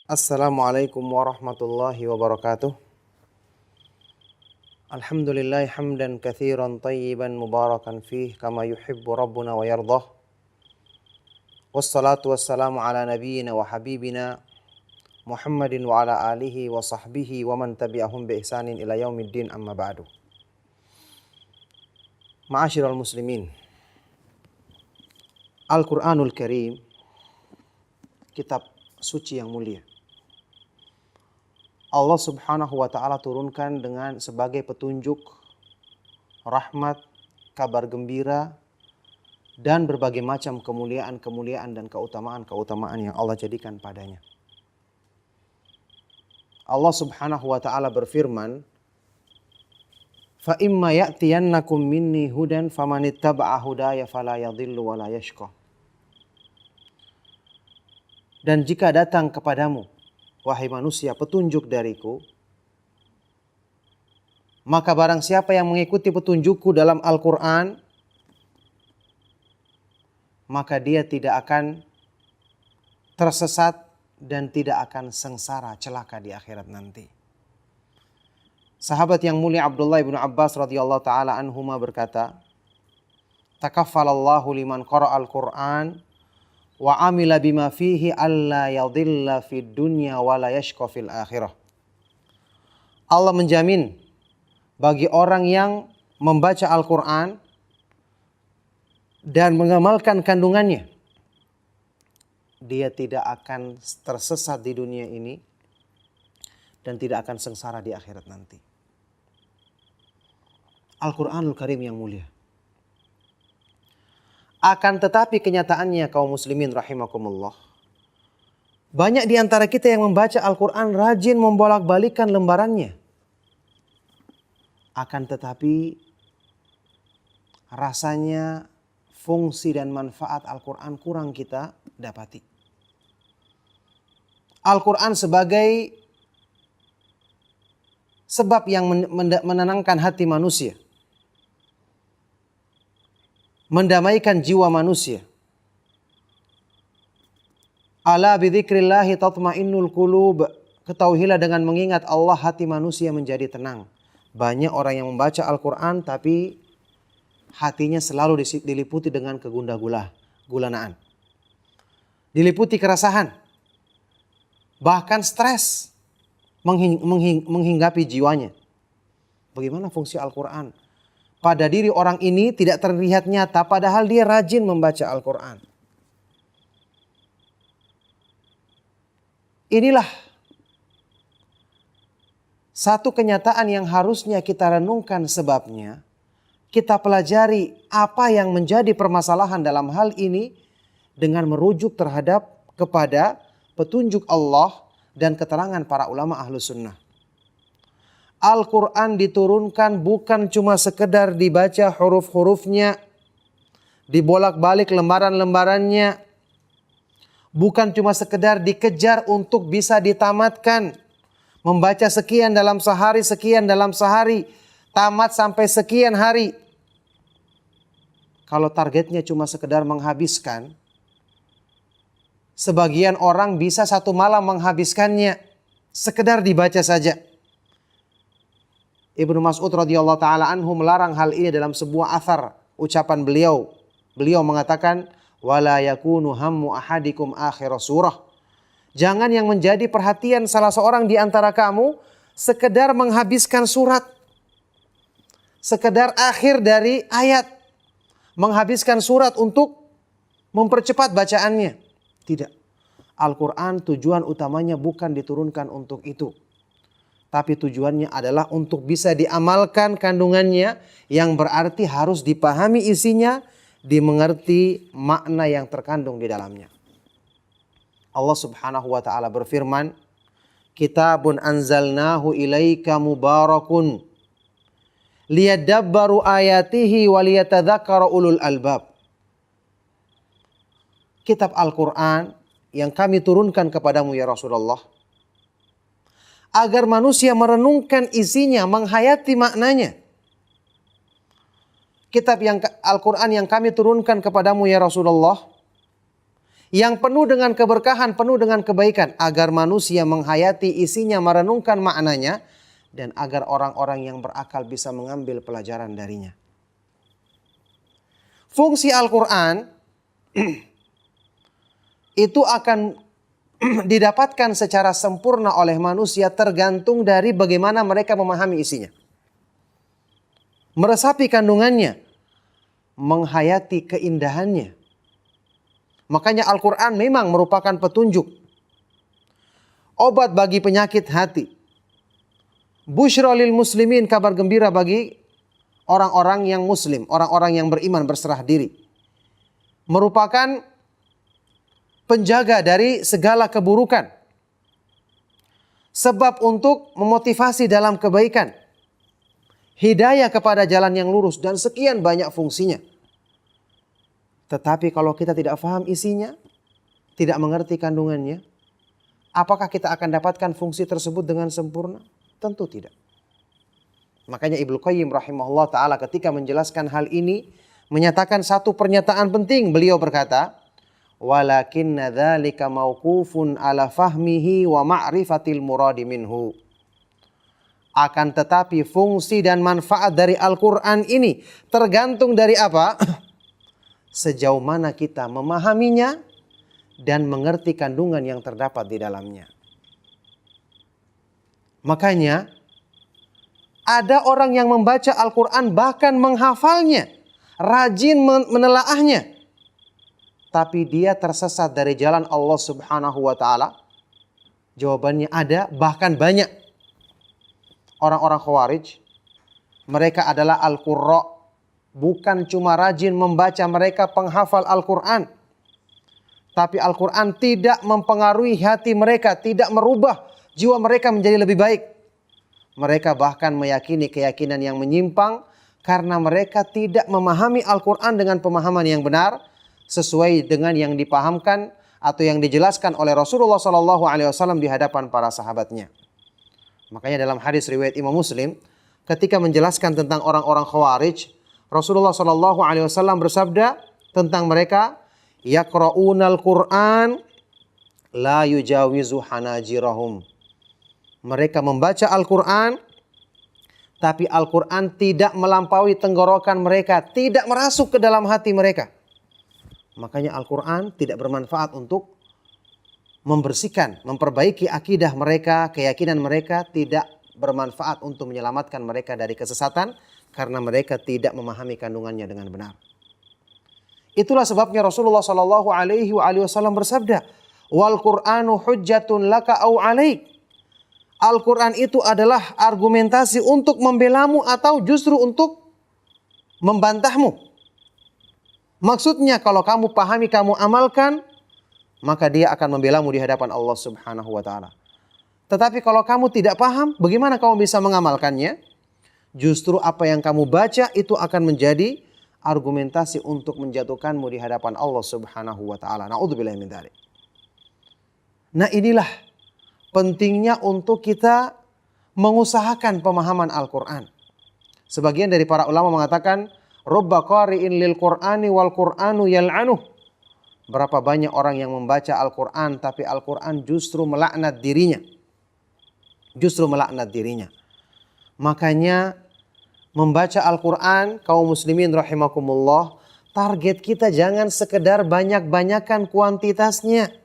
Assalamualaikum warahmatullahi wabarakatuh. Alhamdulillah hamdan katsiran tayyiban mubarakan fih kama yuhibbu rabbuna wa yardah. Wassalatu wassalamu ala nabiyyina wa habibina Muhammadin wa ala alihi wa sahbihi wa man tabi'ahum bi ihsanin ila yaumiddin amma ba'du. Ma'asyiral muslimin. Al-Qur'anul Karim, kitab suci yang mulia, Allah subhanahu wa ta'ala turunkan dengan sebagai petunjuk, rahmat, kabar gembira, dan berbagai macam kemuliaan-kemuliaan dan keutamaan-keutamaan yang Allah jadikan padanya. Allah subhanahu wa ta'ala berfirman, فَإِمَّا يَأْتِيَنَّكُمْ مِنِّي هُدًى فَمَنِ اتَّبَعَ هُدَايَ فَلَا يَضِلُّ وَلَا يَشْقَى. Dan jika datang kepadamu, wahai manusia, petunjuk dariku, maka barang siapa yang mengikuti petunjukku dalam Al-Quran, maka dia tidak akan tersesat dan tidak akan sengsara celaka di akhirat nanti. Sahabat yang mulia Abdullah bin Abbas radhiyallahu taala anhuma berkata, "Takaffalallahu liman qara'al Qur'an wa amila bima fihi alla yadhilla fid dunya wa la yashqa fil akhirah." Allah menjamin bagi orang yang membaca Al-Quran dan mengamalkan kandungannya, dia tidak akan tersesat di dunia ini dan tidak akan sengsara di akhirat nanti. Al-Quranul Karim yang mulia. Akan tetapi kenyataannya kaum muslimin rahimakumullah, banyak di antara kita yang membaca Al-Quran rajin membolak-balikan lembarannya. Akan tetapi rasanya fungsi dan manfaat Al-Quran kurang kita dapati. Al-Quran sebagai sebab yang menenangkan hati manusia, mendamaikan jiwa manusia. Ala bidzikrillahi tatmainnul qulub. Ketahuilah dengan mengingat Allah hati manusia menjadi tenang. Banyak orang yang membaca Al-Quran tapi hatinya selalu diliputi dengan kegundah-gulanaan. Diliputi keresahan. Bahkan stres menghinggapi jiwanya. Bagaimana fungsi Al-Quran? Pada diri orang ini tidak terlihat nyata padahal dia rajin membaca Al-Quran. Inilah satu kenyataan yang harusnya kita renungkan sebabnya. Kita pelajari apa yang menjadi permasalahan dalam hal ini dengan merujuk terhadap kepada petunjuk Allah dan keterangan para ulama Ahlus Sunnah. Al-Quran diturunkan bukan cuma sekedar dibaca huruf-hurufnya, dibolak-balik lembaran-lembarannya, bukan cuma sekedar dikejar untuk bisa ditamatkan, membaca sekian dalam sehari, tamat sampai sekian hari. Kalau targetnya cuma sekedar menghabiskan, sebagian orang bisa satu malam menghabiskannya, sekedar dibaca saja. Ibnu Mas'ud radhiyallahu taala anhu melarang hal ini dalam sebuah athar ucapan beliau. Beliau mengatakan, "Wala yakunu hammu ahadikum akhir surah." Jangan yang menjadi perhatian salah seorang di antara kamu sekedar menghabiskan surat, sekedar akhir dari ayat, menghabiskan surat untuk mempercepat bacaannya. Tidak. Al-Quran tujuan utamanya bukan diturunkan untuk itu. Tapi tujuannya adalah untuk bisa diamalkan kandungannya, yang berarti harus dipahami isinya, dimengerti makna yang terkandung di dalamnya. Allah subhanahu wa ta'ala berfirman, "Kitabun anzalnahu ilaika mubarakun liyadabbaru ayatihi wa liyatadzakkara ulul albab." Kitab Al-Quran yang kami turunkan kepadamu ya Rasulullah, agar manusia merenungkan isinya, menghayati maknanya. Kitab yang Al-Quran yang kami turunkan kepadamu ya Rasulullah, yang penuh dengan keberkahan, penuh dengan kebaikan, agar manusia menghayati isinya, merenungkan maknanya, dan agar orang-orang yang berakal bisa mengambil pelajaran darinya. Fungsi Al-Quran itu akan didapatkan secara sempurna oleh manusia tergantung dari bagaimana mereka memahami isinya, meresapi kandungannya, menghayati keindahannya. Makanya Al-Quran memang merupakan petunjuk, obat bagi penyakit hati, busyra lil muslimin, kabar gembira bagi orang-orang yang muslim, orang-orang yang beriman, berserah diri. Merupakan penjaga dari segala keburukan, sebab untuk memotivasi dalam kebaikan, hidayah kepada jalan yang lurus, dan sekian banyak fungsinya. Tetapi kalau kita tidak paham isinya, tidak mengerti kandungannya, apakah kita akan dapatkan fungsi tersebut dengan sempurna? Tentu tidak. Makanya Ibnu Qayyim rahimahullah ta'ala ketika menjelaskan hal ini, menyatakan satu pernyataan penting. Beliau berkata, walakinna dzalika mauqufun ala fahmihi wa ma'rifatil muradi minhu. Akan tetapi fungsi dan manfaat dari Al-Quran ini tergantung dari apa? Sejauh mana kita memahaminya dan mengerti kandungan yang terdapat di dalamnya. Makanya ada orang yang membaca Al-Quran bahkan menghafalnya, rajin menelaahnya, tapi dia tersesat dari jalan Allah Subhanahu wa ta'ala. Jawabannya ada, bahkan banyak. Orang-orang Khawarij, mereka adalah Al-Qurra. Bukan cuma rajin membaca, mereka penghafal Al-Quran. Tapi Al-Quran tidak mempengaruhi hati mereka, tidak merubah jiwa mereka menjadi lebih baik. Mereka bahkan meyakini keyakinan yang menyimpang karena mereka tidak memahami Al-Quran dengan pemahaman yang benar sesuai dengan yang dipahamkan atau yang dijelaskan oleh Rasulullah SAW di hadapan para sahabatnya. Makanya dalam hadis riwayat Imam Muslim, ketika menjelaskan tentang orang-orang Khawarij, Rasulullah SAW bersabda tentang mereka, yaqra'unal Qur'an la yujawizu hanajirahum. Mereka membaca Al-Quran, tapi Al-Quran tidak melampaui tenggorokan mereka, tidak merasuk ke dalam hati mereka. Makanya Al-Quran tidak bermanfaat untuk membersihkan, memperbaiki akidah mereka, keyakinan mereka, tidak bermanfaat untuk menyelamatkan mereka dari kesesatan, karena mereka tidak memahami kandungannya dengan benar. Itulah sebabnya Rasulullah SAW bersabda, wal Qur'anu hujjatun laka au alaik. Al-Quran itu adalah argumentasi untuk membelamu atau justru untuk membantahmu. Maksudnya kalau kamu pahami, kamu amalkan, maka dia akan membelamu di hadapan Allah Subhanahu wa ta'ala. Tetapi kalau kamu tidak paham, bagaimana kamu bisa mengamalkannya? Justru apa yang kamu baca itu akan menjadi argumentasi untuk menjatuhkanmu di hadapan Allah Subhanahu wa ta'ala. Na'udzubillahi min dzalik. Nah, inilah pentingnya untuk kita mengusahakan pemahaman Al-Quran. Sebagian dari para ulama mengatakan, rubba qari'in lil Qur'ani wal Qur'anu yal'anuh. Berapa banyak orang yang membaca Al-Quran tapi Al-Quran justru melaknat dirinya. Justru melaknat dirinya. Makanya membaca Al-Quran, kaum muslimin rahimakumullah, target kita jangan sekedar banyak-banyakan kuantitasnya,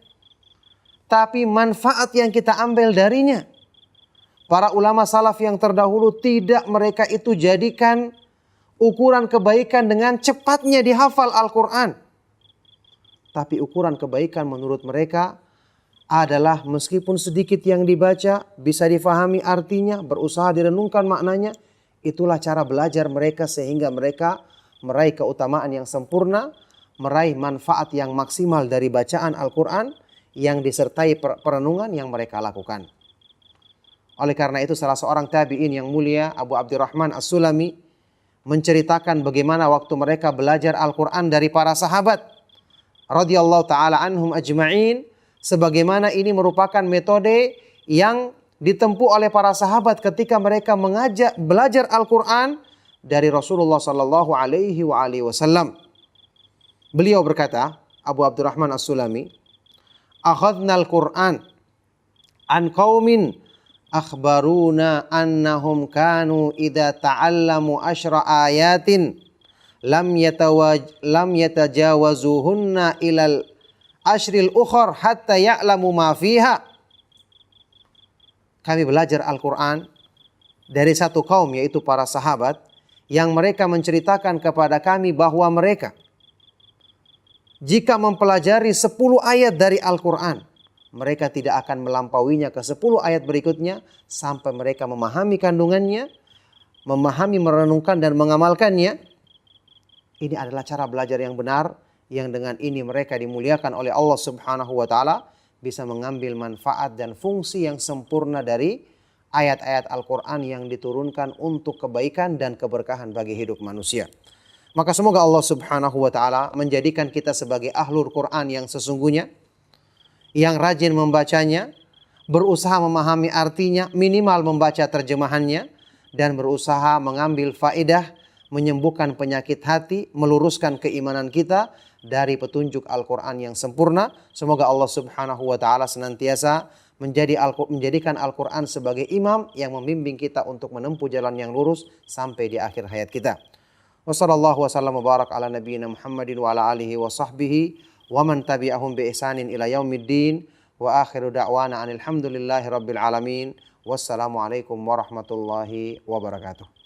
tapi manfaat yang kita ambil darinya. Para ulama salaf yang terdahulu tidak mereka itu jadikan ukuran kebaikan dengan cepatnya dihafal Al-Quran. Tapi ukuran kebaikan menurut mereka adalah meskipun sedikit yang dibaca, bisa difahami artinya, berusaha direnungkan maknanya. Itulah cara belajar mereka sehingga mereka meraih keutamaan yang sempurna, meraih manfaat yang maksimal dari bacaan Al-Quran yang disertai perenungan yang mereka lakukan. Oleh karena itu salah seorang tabi'in yang mulia, Abu Abdurrahman As-Sulami, menceritakan bagaimana waktu mereka belajar Al-Quran dari para sahabat radhiyallahu ta'ala anhum ajma'in, sebagaimana ini merupakan metode yang ditempuh oleh para sahabat ketika mereka belajar Al-Quran dari Rasulullah SAW. Beliau berkata, Abu Abdurrahman As-Sulami, akhadnal Qur'an an qaumin akhbaruna annahum kanu idza ta'allamu asyra ayatin lam yatajawazuhunna ilal ashril ukhar hatta ya'lamu ma fiha. Kami belajar Al-Quran dari satu kaum, yaitu para sahabat, yang mereka menceritakan kepada kami bahwa mereka jika mempelajari 10 ayat dari Al-Quran, mereka tidak akan melampauinya ke 10 ayat berikutnya sampai mereka memahami kandungannya, memahami, merenungkan dan mengamalkannya. Ini adalah cara belajar yang benar, yang dengan ini mereka dimuliakan oleh Allah Subhanahu wa taala, bisa mengambil manfaat dan fungsi yang sempurna dari ayat-ayat Al-Quran yang diturunkan untuk kebaikan dan keberkahan bagi hidup manusia. Maka semoga Allah Subhanahu wa taala menjadikan kita sebagai ahlul Quran yang sesungguhnya, yang rajin membacanya, berusaha memahami artinya, minimal membaca terjemahannya, dan berusaha mengambil faedah, menyembuhkan penyakit hati, meluruskan keimanan kita dari petunjuk Al-Quran yang sempurna. Semoga Allah Subhanahu wa taala senantiasa menjadikan Al-Quran sebagai imam yang membimbing kita untuk menempuh jalan yang lurus sampai di akhir hayat kita. Wassallallahu wasallam wa barak ala nabiyyina Muhammadin wa ala alihi wa sahbihi wa man tabi'ahum bi ihsanin ila yaumiddin wa akhiru da'wana anil hamdulillahi rabbil alamin. Wassalamualaikum warahmatullahi wabarakatuh.